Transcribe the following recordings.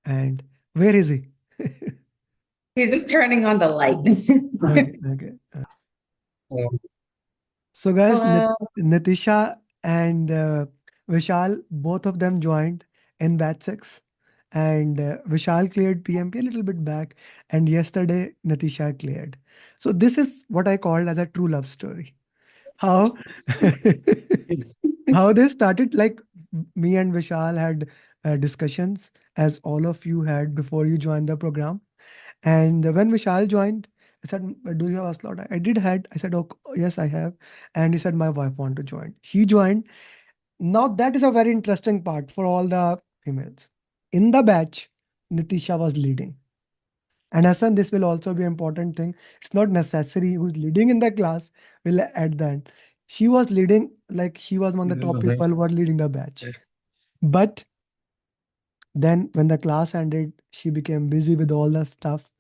And where is he? He's just turning on the light. Okay, okay. Um, So, guys, Hello. Nitisha and Vishal, both of them joined in batch 6. And Vishal cleared PMP a little bit back. And yesterday, Nitisha cleared. So, this is what I called as a true love story. How how they started, like me and Vishal had discussions, as all of you had before you joined the program. And when Vishal joined, I said, "Do you have a slot?" I did had. I said, "Oh, yes, I have." And he said, "My wife want to join." He joined. Now that is a very interesting part for all the females. In the batch, Nitisha was leading. And Hassan, this will also be an important thing. It's not necessary who's leading in the class will at the end. She was leading, like she was one of the top okay. people who were leading the batch. But then when the class ended, she became busy with all the stuff.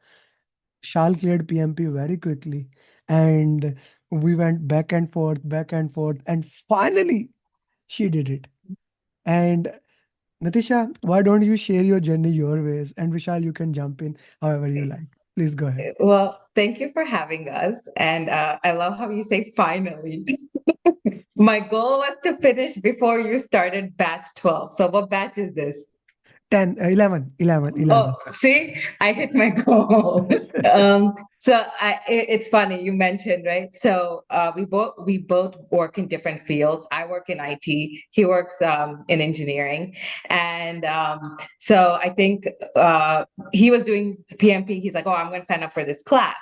Shal cleared PMP very quickly. And we went back and forth. And finally, she did it. And Natisha, why don't you share your journey your ways? And Vishal, you can jump in however you like. Please go ahead. Well, thank you for having us. And I love how you say finally. My goal was to finish before you started batch 12. So, what batch is this? 10, 11, 11, Oh, 11. see, I hit my goal. It's funny you mentioned, right? So we both work in different fields. I work in IT. He works in engineering, and so I think he was doing PMP. He's like, "Oh, I'm going to sign up for this class,"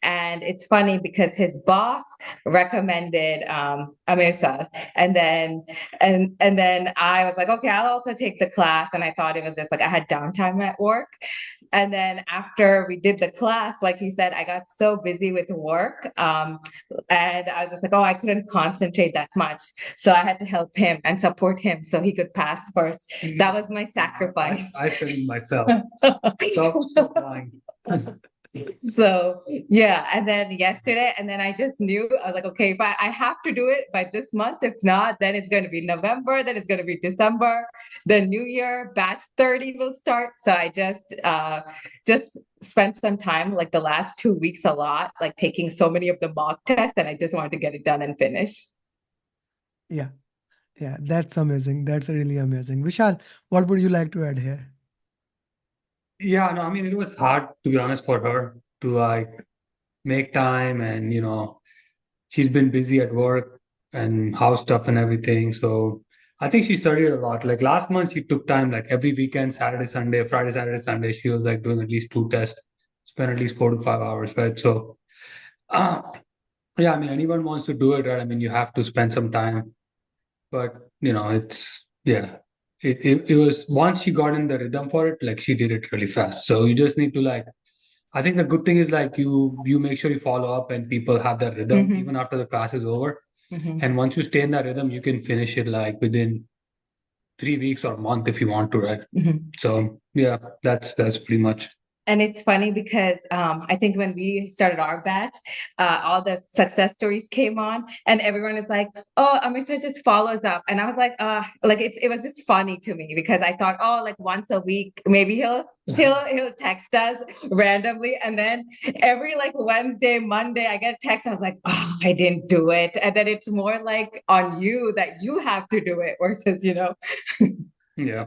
and it's funny because his boss recommended Amer, and then I was like, okay, I'll also take the class. And I thought it was just like I had downtime at work. And then after we did the class, like you said, I got so busy with work. And I was just like, oh, I couldn't concentrate that much. So I had to help him and support him so he could pass first. That was my sacrifice. I filmed myself. Stop lying. So yeah, and then yesterday, and then I just knew I was like, okay, if I have to do it by this month. If not, then it's going to be November, then it's going to be December, the new year, batch 30 will start. So I just spent some time like the last 2 weeks a lot, like taking so many of the mock tests, and I just wanted to get it done and finish. Yeah, yeah, that's amazing. That's really amazing. Vishal, what would you like to add here? Yeah, no, I mean, it was hard to be honest for her to like make time and, she's been busy at work and house stuff and everything. So I think she studied a lot. Like last month, she took time, like every weekend, Saturday, Sunday, Friday, Saturday, Sunday, she was like doing at least 2 tests, spent at least 4 to 5 hours, right? So, uh, yeah, I mean, anyone wants to do it, right? I mean, you have to spend some time, but yeah, it was once she got in the rhythm for it, like she did it really fast. So you just need to like, I think the good thing is like you make sure you follow up and people have that rhythm Mm-hmm, even after the class is over. mm-hmm. And once you stay in that rhythm, you can finish it like within 3 weeks or a month if you want to, right? Mm-hmm. So yeah, that's pretty much. And it's funny because I think when we started our batch, all the success stories came on, and everyone is like, "Oh, Amritsar just follows up," and I was like it was just funny to me because I thought, oh, like once a week, maybe he'll text us randomly, and then every like Wednesday, Monday, I get a text. I was like, oh, I didn't do it, and then it's more like on you that you have to do it versus Yeah.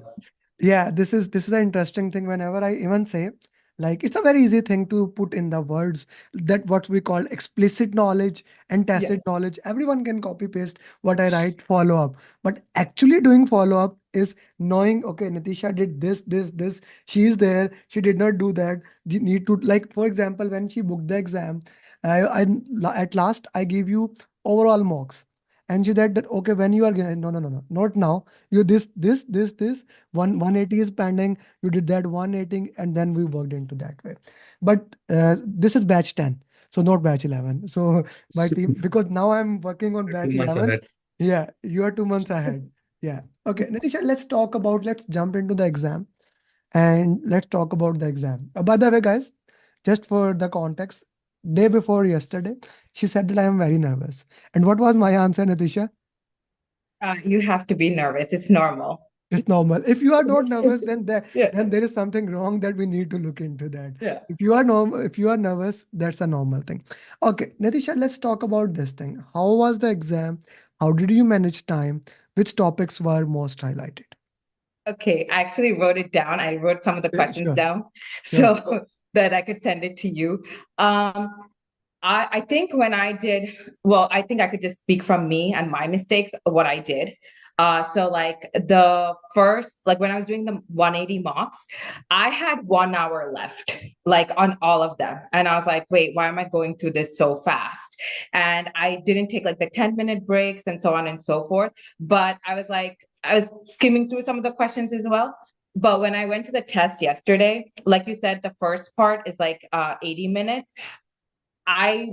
Yeah, this is an interesting thing. Whenever I even say, like, it's a very easy thing to put in the words that what we call explicit knowledge and Yeah. tacit knowledge. Everyone can copy paste what I write, follow up. But actually doing follow up is knowing, okay, Natisha did this. She is there. She did not do that. You need to, like, for example, when she booked the exam, I at last I gave you overall mocks. And she said that, okay, when you are getting, no, not now. You this 180 is pending. You did that 180, and then we worked into that way. But this is batch 10, so not batch 11. So my team, because now I'm working on batch 2 months 11. ahead. Yeah, you are 2 months ahead. Yeah. Okay, Natisha, let's jump into the exam and let's talk about the exam. By the way, guys, just for the context, day before yesterday, she said that I am very nervous. And what was my answer, Natisha? You have to be nervous. It's normal. It's normal. If you are not nervous, Yeah, then there is something wrong that we need to look into that. yeah. If you are nervous, that's a normal thing. Okay, Natisha, let's talk about this thing. How was the exam? How did you manage time? Which topics were most highlighted? Okay, I actually wrote it down. I wrote some of the Yeah, questions sure, down sure. so that I could send it to you. Um, I think when I did, well, I think I could just speak from me and my mistakes, what I did. So like the first, like when I was doing the 180 mocks, I had 1 hour left, like on all of them. And I was like, wait, why am I going through this so fast? And I didn't take like the 10-minute breaks and so on and so forth. But I was like, I was skimming through some of the questions as well. But when I went to the test yesterday, like you said, the first part is like 80 minutes. I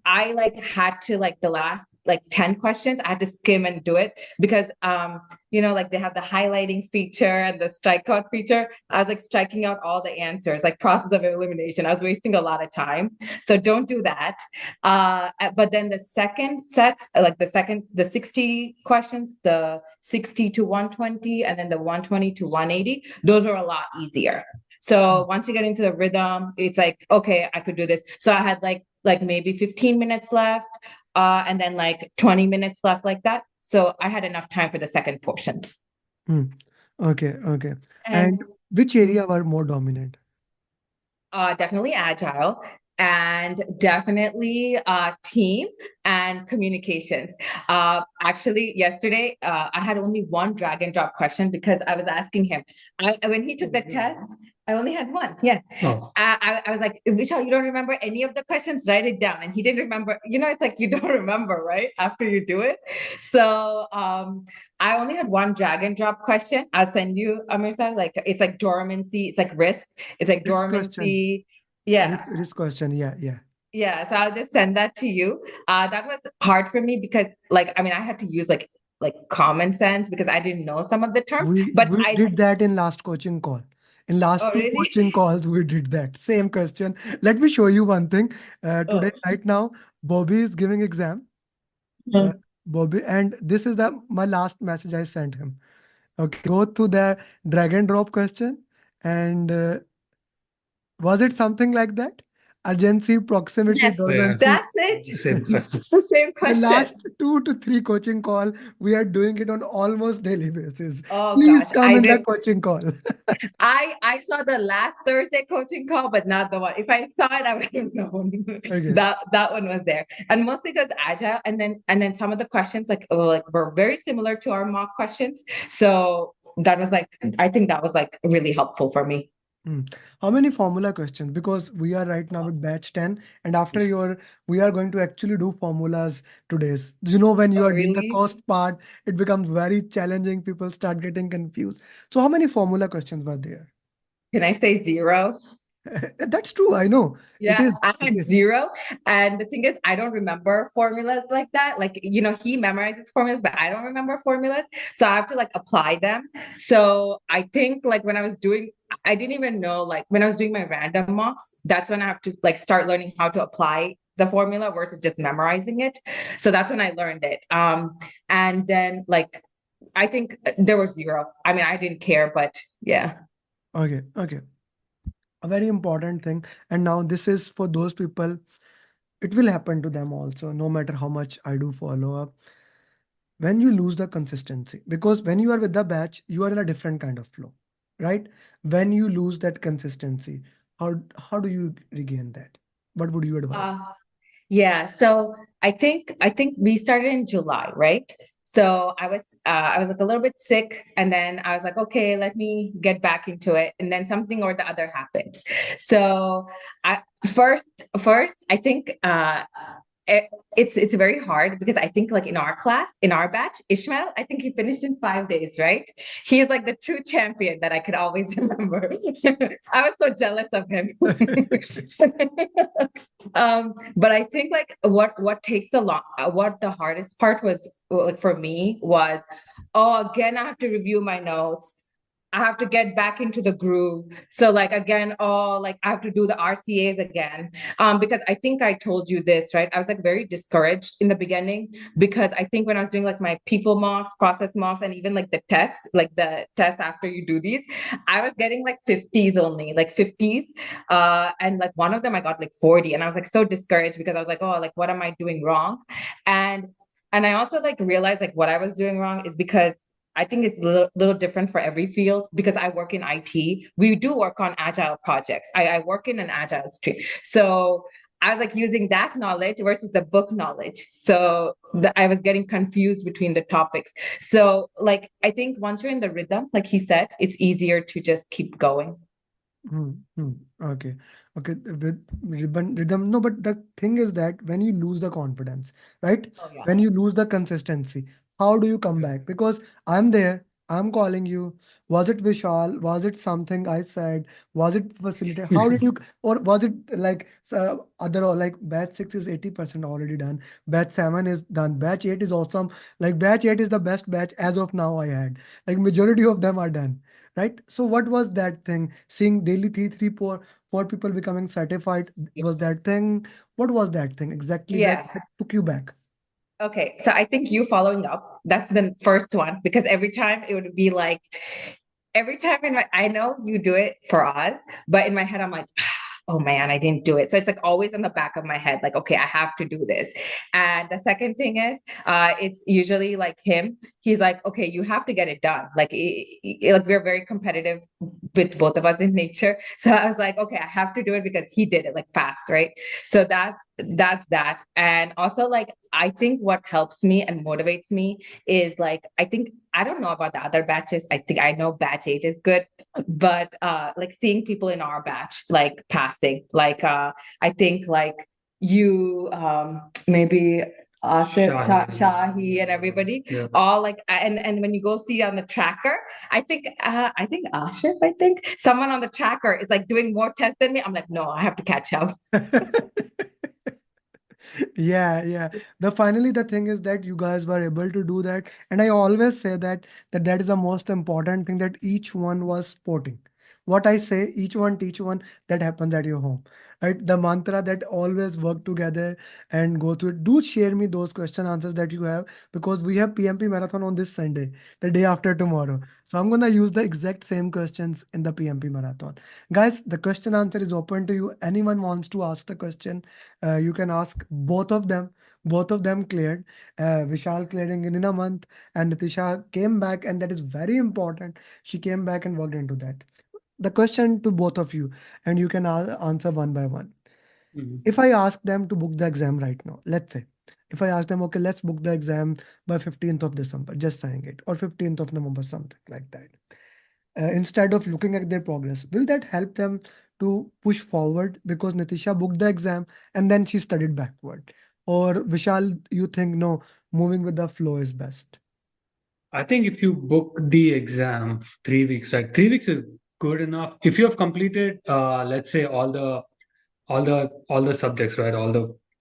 I like had to like the last like 10 questions, I had to skim and do it because like they have the highlighting feature and the strikeout feature. I was like striking out all the answers, like process of elimination. I was wasting a lot of time. So don't do that. But then the second set, like the 60 questions, the 60 to 120, and then the 120 to 180, those were a lot easier. So once you get into the rhythm, it's like, okay, I could do this. So I had like maybe 15 minutes left, and then like 20 minutes left, like that. So I had enough time for the second portions. Hmm. Okay, okay. And And which area were more dominant? definitely agile and definitely team and communications. Actually, yesterday I had only one drag and drop question because I was asking him. When he took the test, I only had one. Yeah. Oh, I was like, Vishal, you don't remember any of the questions? Write it down. And he didn't remember. It's like you don't remember, right? After you do it. So I only had one drag and drop question. I'll send you, Amir, like it's like dormancy, it's like risk, it's like Risk question. dormancy. Yeah. Risk question. Yeah, yeah. Yeah. So I'll just send that to you. That was hard for me because like I mean I had to use like common sense because I didn't know some of the terms, but We I did that in last coaching call. In last oh two really? coaching calls, we did that. Same question. Let me show you one thing. Today, Oh. right now, Bobby is giving exam. Uh, Mhm. Bobby, and this is the my last message I sent him. Okay, go to the drag and drop question, and was it something like that? Urgency, proximity, Yes, yeah, dormancy. that's it. same question. It's the same The question. last 2 to 3 coaching call, we are doing it on almost daily basis. Oh Please gosh, come I in the did. coaching call. I saw the last Thursday coaching call, but not the one. If I saw it, I would have known Okay. that one was there. And mostly it was agile, and then some of the questions were very similar to our mock questions. So that was like I think that was like really helpful for me. Hmm. How many formula questions? Because we are right now with batch 10, and after we are going to actually do formulas today. When you Oh are doing the really? cost part, it becomes very challenging. People start getting confused. So, how many formula questions were there? Can I say zero? That's true. I know it Yeah, is. I It had is. zero. And the thing is, I don't remember formulas like that. Like, he memorizes formulas, but I don't remember formulas. So I have to like apply them. So I think like when I was doing, I didn't even know, like when I was doing my random mocks, that's when I have to like start learning how to apply the formula versus just memorizing it. So that's when I learned it. And then like, I think there was zero. I mean, I didn't care, but yeah. Okay. Okay. A very important thing. And now this is for those people. It will happen to them also. No matter how much I do follow up, when you lose the consistency, because when you are with the batch you are in a different kind of flow, right? When you lose that consistency, how do you regain that? What would you advise? Uh, Yeah, so I think we started in July, right? So I was like a little bit sick, and then I was like, okay, let me get back into it, and then something or the other happens. So I first I think it, it's very hard because I think like in our class, in our batch, Ishmael, I think he finished in 5 days, right? He is like the true champion that I could always remember. I was so jealous of him. But I think like what takes the long what the hardest part was like for me was, oh, again I have to review my notes. I have to get back into the groove. So like again, oh, like I have to do the RCAs again. Because I think I told you this, right? I was like very discouraged in the beginning because I think when I was doing like my people mocks, process mocks, and even like the tests, like the tests after you do these, I was getting like 50s only, like 50s. And like one of them I got like 40. And I was like so discouraged because I was like, oh, like what am I doing wrong? And and I also like realized like what I was doing wrong is because I think it's a little different for every field because I work in IT. We do work on agile projects. I work in an agile stream. So I was like using that knowledge versus the book knowledge. So I was getting confused between the topics. So like I think once you're in the rhythm, like he said, it's easier to just keep going. Hmm, hmm. Okay. Okay. With rhythm. No, but the thing is that when you lose the confidence, right? Oh yeah. When you lose the consistency, how do you come back? Because I'm there, I'm calling you. Was it Vishal? Was it something I said? Was it facilitated? How did you, or was it like other, or like batch six is 80% already done. Batch seven is done. Batch eight is awesome. Like batch eight is the best batch as of now I had. Like majority of them are done, right? So what was that thing? Seeing daily four people becoming certified was Yes. that thing? What was that thing exactly Yeah. that took you back? Okay, so I think you following up, that's the first one because every time it would be like, every time in my, I know you do it for us, but in my head, I'm like, oh man, I didn't do it. So it's like always in the back of my head, like, okay, I have to do this. And the second thing is, it's usually like him. He's like, okay, you have to get it done. Like, like we're very competitive with both of us in nature. So I was like, okay, I have to do it because he did it like fast, right? So that's that. And also like I think what helps me and motivates me is like I think I don't know about the other batches. I think I know batch 8 is good, but like seeing people in our batch like passing, like I think like you maybe Asif, Shahi, and everybody, Yeah. all like, and when you go see on the tracker, I think Asif, I think someone on the tracker is like doing more tests than me. I'm like, no, I have to catch up. Yeah, yeah. The thing is that you guys were able to do that, and I always say that is the most important thing, that each one was sporting. What I say, each one teach one, that happens at your home, right? The mantra that always work together and go through it. Do share me those question answers that you have, because we have PMP marathon on this Sunday, the day after tomorrow. So I'm gonna use the exact same questions in the PMP marathon. Guys, the question answer is open to you. Anyone wants to ask the question, you can ask both of them. Both of them cleared. Vishal clearing in a month, and Nitisha came back, and that is very important. She came back and worked into that. The question to both of you, and you can answer one by one. Mhm. If I ask them to book the exam right now, let's say, if I ask them, okay, let's book the exam by 15th of December, just saying it, or 15th of November, something like that, instead of looking at their progress, will that help them to push forward? Because Nitisha booked the exam and then she studied backward. Or Vishal, you think no, moving with the flow is best? I think if you book the exam 3 weeks, right? 3 weeks is good enough. If you have completed, let's say all the subjects, right?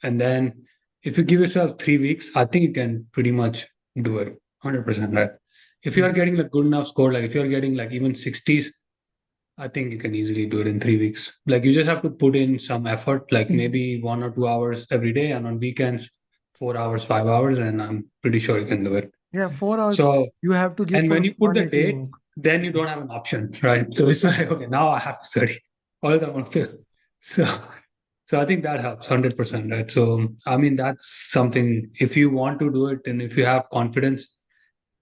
And then if you give yourself 3 weeks, I think you can pretty much do it 100%, right? If you Mm. are getting like good enough score, like if you're getting like even 60s, I think you can easily do it in 3 weeks. Like you just have to put in some effort, like maybe 1 or 2 hours every day, and on weekends, 4 hours, 5 hours, and I'm pretty sure you can do it. Yeah, 4 hours So, you have to give and for when you put the 180 date, work. then you don't have an option, right? So it's like, okay, now I have to study. Or else I won't fail. So, so I think that helps 100%, right? So, I mean, that's something, if you want to do it and if you have confidence,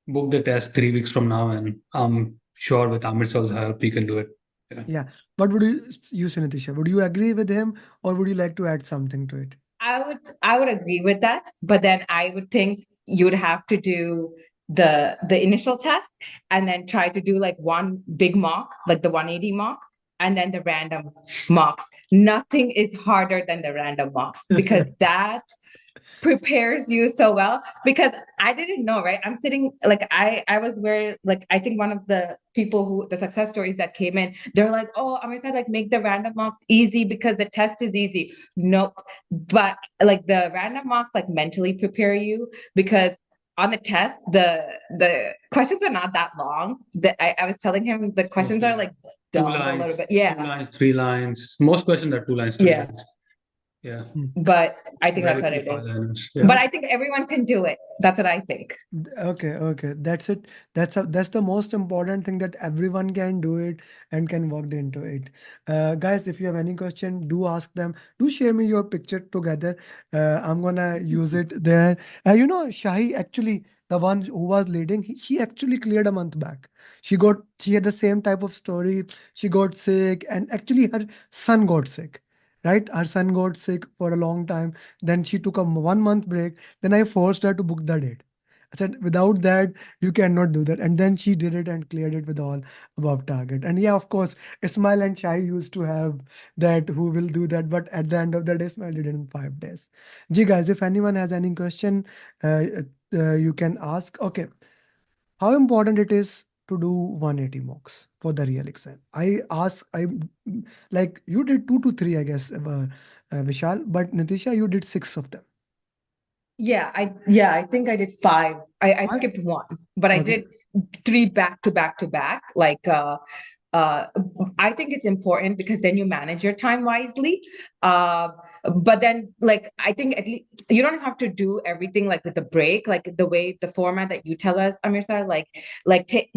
book the test 3 weeks from now, and I'm sure with Amir's help, you can do it. Yeah. Yeah. What would you say, Nitisha? Would you agree with him, or would you like to add something to it? I would agree with that, but then I would think you would have to do the initial test and then try to do like one big mock, like the 180 mock, and then the random mocks. Nothing is harder than the random mocks because that prepares you so well because I didn't know, right? I'm sitting like I was where like I think one of the people who the success stories that came in, they're like, oh, I'm gonna like make the random mocks easy because the test is easy. Nope. But like the random mocks like mentally prepare you because on the test, the questions are not that long. I was telling him the questions are Mostly like two dumb a little lines, bit. two Yeah. lines, 3 lines. Most questions are 2 lines, three Yeah. lines. Yeah. Mm. But I think Very that's what few it five is. liners. But Yeah. I think everyone can do it. That's what I think. Okay, okay. That's it. That's the most important thing, that everyone can do it and can walk into it. Guys, if you have any question, do ask them. Do share me your picture together. I'm gonna use it there. Shahi actually, the one who was leading, she actually cleared a month back. She had the same type of story. She got sick, and actually her son got sick. Right, her son got sick for a long time. Then she took a 1 month break. Then I forced her to book the date. I said, without that, you cannot do that. And then she did it and cleared it with all above target. And yeah, of course, Ismail and Shai used to have that who will do that. But at the end of the day, Ismail did it in 5 days. Gee, guys, if anyone has any question, you can ask. Okay, how important it is to do 180 mocks for the real exam? Like you did 2 to 3, I guess, Vishal, but Nitisha, you did 6 of them. Yeah, I think I did five. I Why? skipped one, but I Okay. did three back to back to back. Uh I think it's important because then you manage your time wisely. Uh but then like I think at least you don't have to do everything like with the break, like the way the format that you tell us, Amir sir, like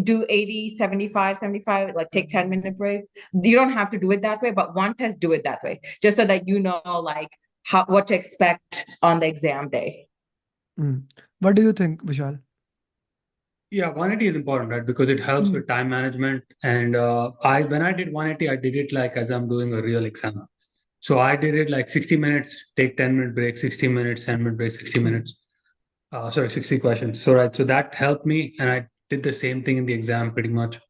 do 80, 75, 75, like take 10-minute break. You don't have to do it that way, but one test do it that way, just so that you know like how what to expect on the exam day. Mm. What do you think, Vishal? Yeah, 180 is important, right? Because it helps Mm. with time management. And I when I did 180, I did it like as I'm doing a real exam. So I did it like 60 minutes, take 10-minute break, 60 minutes, 10-minute break, 60 minutes. Sorry, 60 questions. So right, so that helped me, and I did the same thing in the exam pretty much.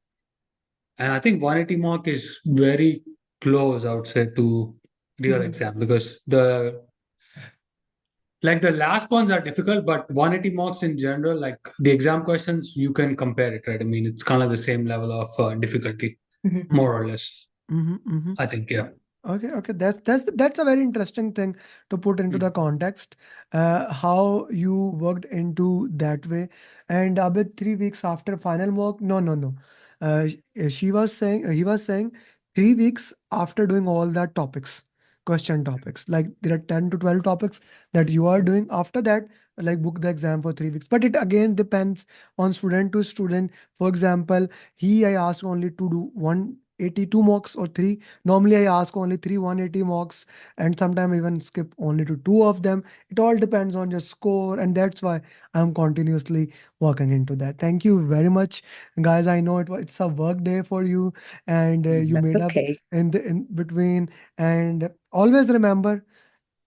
And I think 180 mark is very close, I would say, to real Mhm. exam because the last ones are difficult, but 180 marks in general, like the exam questions, you can compare it, right? I mean, it's kind of the same level of difficulty, Mhm. more or less. Mm-hmm. I think, yeah. Okay, okay, that's a very interesting thing to put into the Mm. context. How you worked into that way, and Abid, 3 weeks after final mock, no, no, no. She was saying, he was saying, 3 weeks after doing all that topics, question topics. Like there are 10 to 12 topics that you are doing. After that, like book the exam for 3 weeks. But it again depends on student to student. For example, I asked only to do 182 mocks or three. Normally, I ask only three 180 mocks, and sometimes even skip only to 2 of them. It all depends on your score, and that's why I'm continuously working into that. Thank you very much, guys. I know it's a work day for you, and you That's made up okay. in between. And always remember,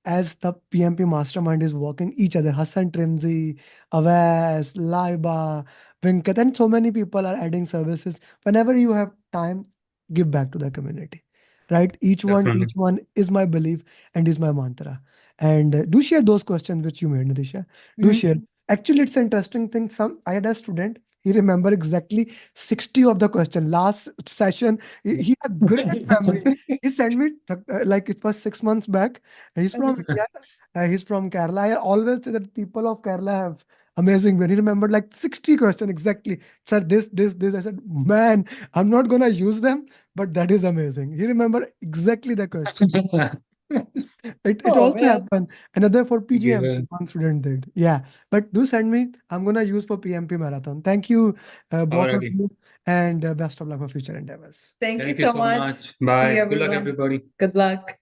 as the PMP mastermind is working each other. Hassan Trimzi, Avas, Laiba, Vinkat, and so many people are adding services. Whenever you have time, give back to the community. Right? Definitely. Each one is my belief and is my mantra. And do share those questions which you made, Nadisha. Do Mhm. share. Actually, it's an interesting thing. I had a student. He remembered exactly 60 of the question. Last session, he had great memory. He sent me like it was 6 months back. He's from India. He's from Kerala. I always say that people of Kerala have amazing brain. He remembered like 60 questions exactly. Sir, this. I said, man, I'm not gonna use them, but that is amazing. He remembered exactly the question. It Oh also man. happened. Another for PGM, Given. one student did. Yeah. But do send me. I'm gonna use for PMP marathon. Thank you, both of Alrighty. you, and best of luck for future endeavors. Thank you Thank you so so much. much. See you, Bye. Good luck, everyone. everybody. Good luck.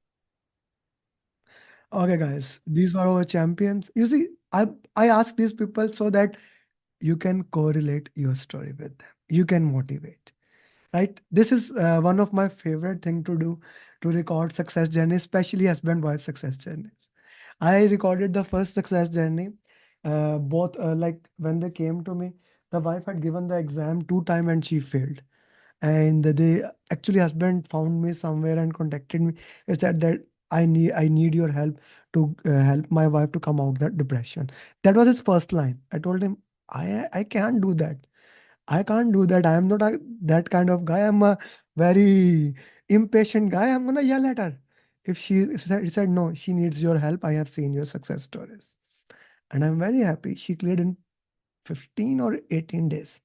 Okay, guys, these were our champions. You see, I ask these people so that you can correlate your story with them. You can motivate, right? This is one of my favorite thing to do, to record success journey, especially husband wife success journeys. I recorded the first success journey. Both like when they came to me, the wife had given the exam 2 time and she failed. And they actually husband found me somewhere and contacted me. He said that I need your help to help my wife to come out that depression. That was his first line. I told him I can't do that. I can't do that. I am not that kind of guy. I'm a very impatient guy. I'm gonna yell at her. If he said no, she needs your help. I have seen your success stories, and I'm very happy. She cleared in 15 or 18 days.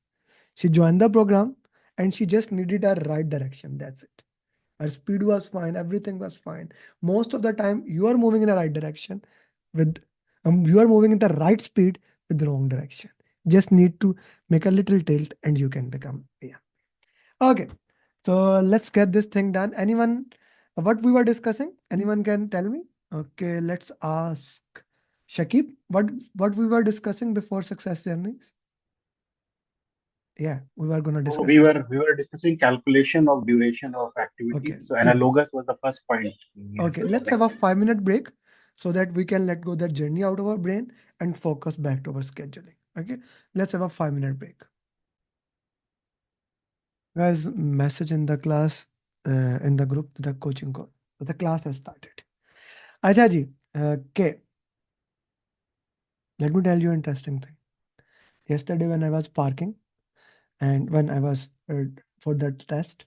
She joined the program and she just needed a right direction. That's it. Her speed was fine, everything was fine. Most of the time, you are moving in the right direction with you are moving in the right speed with the wrong direction. Just need to make a little tilt and you can become PM. Okay, so let's get this thing done. Anyone, what we were discussing? Anyone can tell me? Okay, let's ask Shakib. What we were discussing before success journeys? Yeah, we were gonna So discuss. we were discussing calculation of duration of activity. Okay, So good. analogous was the first point we Okay, discussed. let's have a 5 minute break so that we can let go that journey out of our brain and focus back to our scheduling. Okay, let's have a 5 minute break. Guys, message in the class, in the group, the coaching call. The class has started. Acha ji, okay, let me tell you an interesting thing. Yesterday, when I was parking and when I was for that test,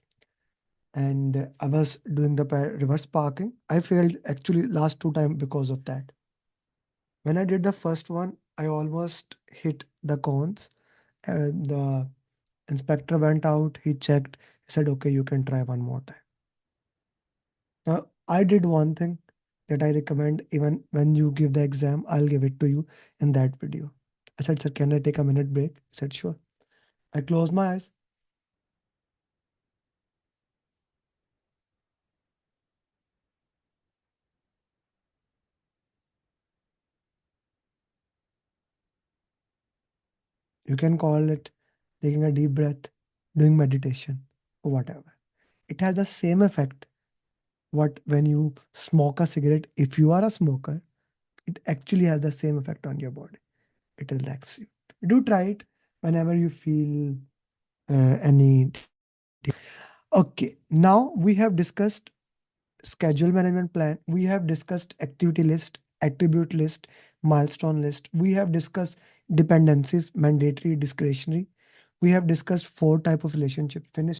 and I was doing the reverse parking, I failed actually last 2 times because of that. When I did the first one, I almost hit the cones. And the inspector went out, he checked, he said, okay, you can try one more time. Now, I did one thing that I recommend even when you give the exam, I'll give it to you in that video. I said, sir, can I take a minute break? He said, sure. I closed my eyes. You can call it taking a deep breath, doing meditation, or whatever. It has the same effect what when you smoke a cigarette. If you are a smoker, it actually has the same effect on your body. It relaxes you. Do try it whenever you feel any. Okay, now we have discussed schedule management plan. We have discussed activity list, attribute list, milestone list. We have discussed dependencies, mandatory, discretionary. We have discussed 4 type of relationship. Finish